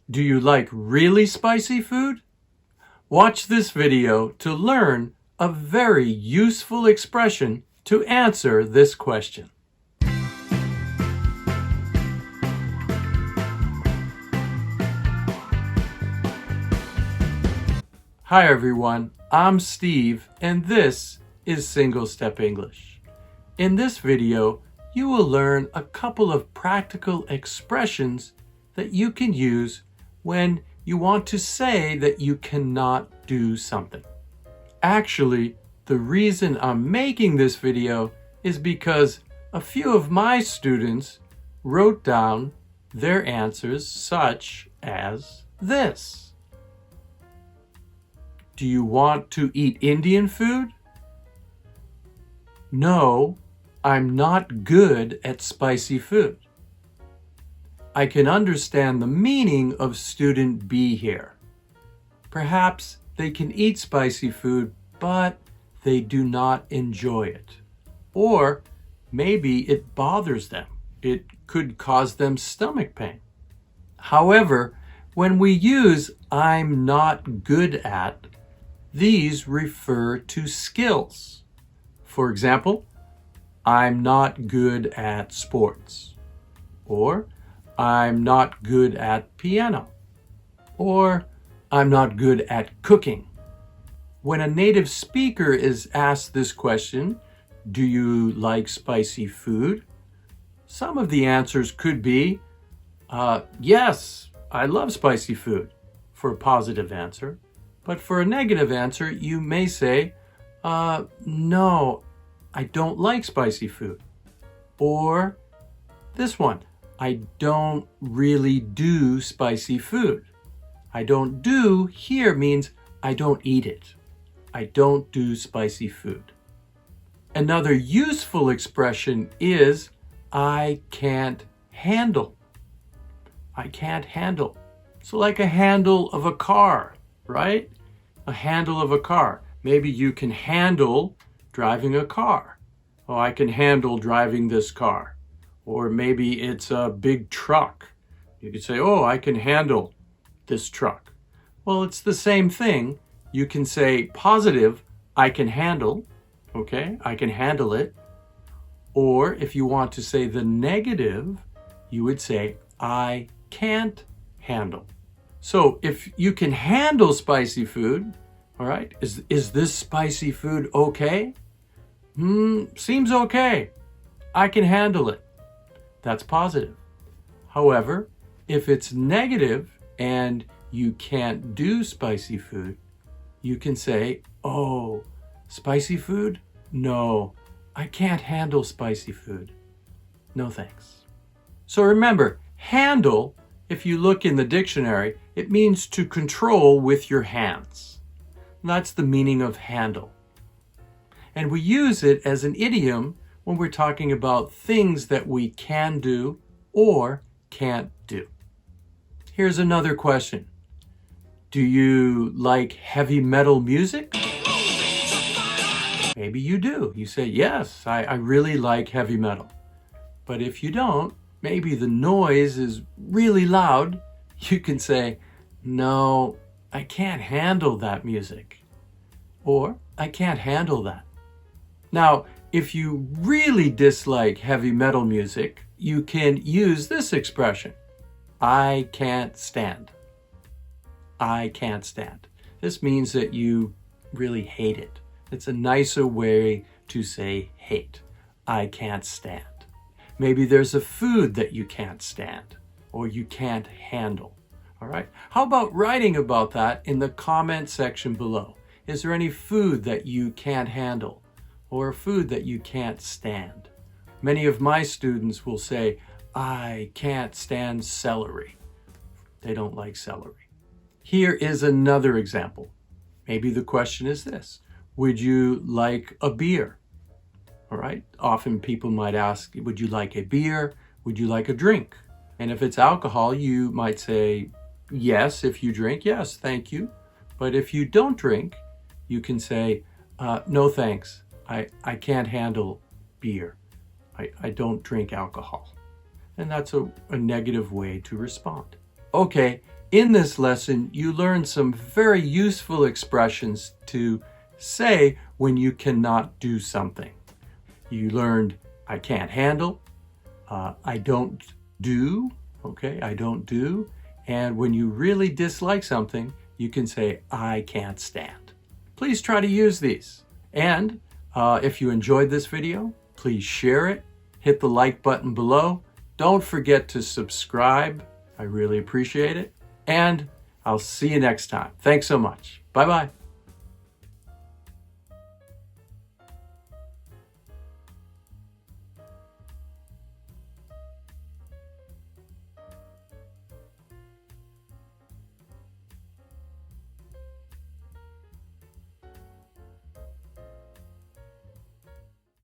Do you like really spicy food? Watch this video to learn a very useful expression to answer this question. Hi everyone, I'm Steve and this is Single Step English. In this video, you will learn a couple of practical expressions that you can use when you want to say that you cannot do something. Actually, the reason I'm making this video is because a few of my students wrote down their answers such as this. Do you want to eat Indian food? No, I'm not good at spicy food. I can understand the meaning of student B here. Perhaps they can eat spicy food, but they do not enjoy it. Or maybe it bothers them. It could cause them stomach pain. However, when we use I'm not good at, these refer to skills. For example, I'm not good at sports. Or I'm not good at piano. Or I'm not good at cooking. When a native speaker is asked this question, do you like spicy food? Some of the answers could be, yes, I love spicy food, for a positive answer. But for a negative answer, you may say, no, I don't like spicy food. Or this one, I don't really do spicy food. I don't do here means I don't eat it. I don't do spicy food. Another useful expression is I can't handle. I can't handle. So like a handle of a car, right? A handle of a car. Maybe you can handle driving a car. Oh, I can handle driving this car. Or maybe it's a big truck. You could say, oh, I can handle this truck. Well, it's the same thing. You can say positive, I can handle. Okay, I can handle it. Or if you want to say the negative, you would say, I can't handle. So if you can handle spicy food, all right, is this spicy food okay? Seems okay. I can handle it. That's positive. However, if it's negative and you can't do spicy food, you can say, oh, spicy food? No, I can't handle spicy food. No thanks. So remember, handle, if you look in the dictionary, it means to control with your hands. That's the meaning of handle. And we use it as an idiom when we're talking about things that we can do or can't do. Here's another question. Do you like heavy metal music? Maybe you do. You say, yes, I really like heavy metal. But if you don't, maybe the noise is really loud. You can say, no, I can't handle that music. Or, I can't handle that. Now, if you really dislike heavy metal music, you can use this expression. I can't stand. I can't stand. This means that you really hate it. It's a nicer way to say hate. I can't stand. Maybe there's a food that you can't stand or you can't handle. All right. How about writing about that in the comment section below? Is there any food that you can't handle or a food that you can't stand? Many of my students will say, I can't stand celery. They don't like celery. Here is another example. Maybe the question is this. Would you like a beer? All right. Often people might ask, would you like a beer? Would you like a drink? And if it's alcohol, you might say, yes, if you drink, yes, thank you. But if you don't drink, you can say, no thanks. I can't handle beer. I don't drink alcohol. And that's a negative way to respond. Okay, In this lesson, you learned some very useful expressions to say when you cannot do something. You learned I can't handle, I don't do, okay, I don't do. And when you really dislike something, you can say I can't stand. Please try to use these. And if you enjoyed this video, please share it, hit the like button below. Don't forget to subscribe. I really appreciate it. And I'll see you next time. Thanks so much. Bye-bye.